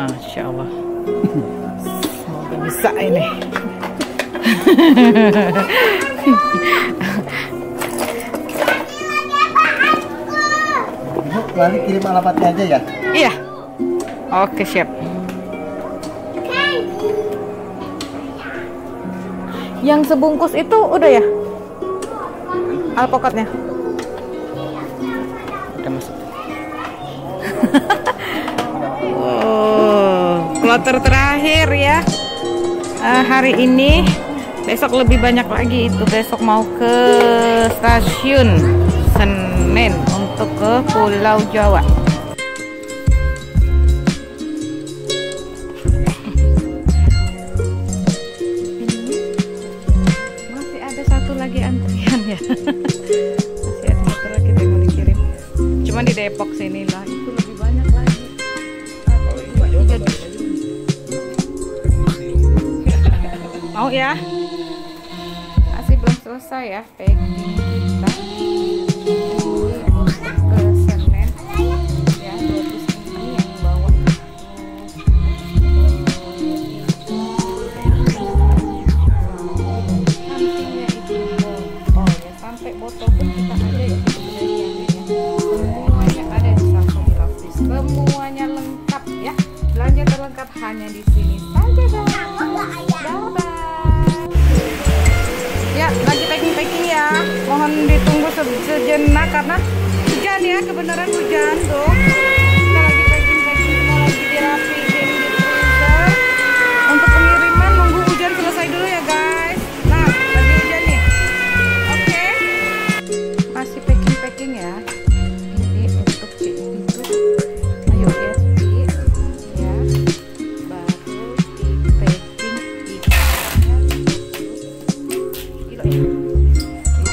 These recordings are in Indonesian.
Masya Allah. Semoga bisa ini. Lali kirim alamatnya aja ya? Iya. Oke, siap. Yang sebungkus itu udah ya? Alpukatnya udah masuk. Kloter terakhir ya hari ini. Besok lebih banyak lagi, itu besok mau ke stasiun Senen untuk ke Pulau Jawa. Masih ada satu lagi antrian ya. Masih ada satu lagi yang mau dikirim. Cuman di Depok sini lah, itu lebih banyak lagi. Mau ya? Masih belum selesai ya packing kita. Ke Senen ya, 20 ini yang bawah. Sampingnya itu botol ya, sampai botol pun kita ada ya sebenarnya. Semuanya ada di Safari Loftis. Semuanya lengkap ya. Belanja terlengkap hanya di sini saja guys. Bye. Ya, lagi packing ya. Mohon ditunggu sejenak karena hujan ya, kebenaran hujan tuh. Kita lagi packing semua, lagi dirapiin di freezer. Untuk pengiriman nunggu hujan selesai dulu ya guys. Nah, lagi hujan nih. Oke. Masih packing ya. Ini untuk itu. Ayo ya, ya. Baru di packing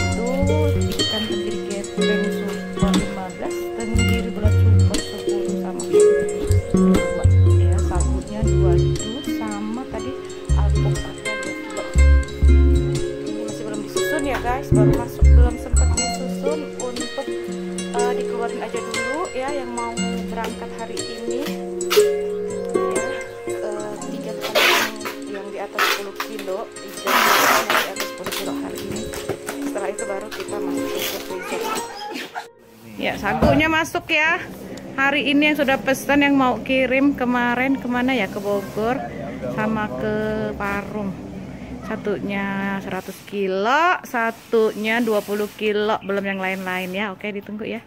itu ikan tenggiri gepreng super 15, tenggiri berat super 10 sama 2 ya, sabunnya 2 dus sama tadi alpukatnya 2 ini masih belum disusun ya guys, baru masuk, belum sempat disusun. Untuk dikeluarin aja dulu ya yang mau berangkat hari ini ya, 3 kantong yang di atas 10 kilo, 3 yang di atas 10 kilo hari ini. Setelah itu baru kita masuk ke freezer. Ya, sagunya masuk ya. Hari ini yang sudah pesan, yang mau kirim kemarin kemana ya, ke Bogor sama ke Parung. Satunya 100 kilo, satunya 20 kilo, belum yang lain-lain ya. Oke, ditunggu ya.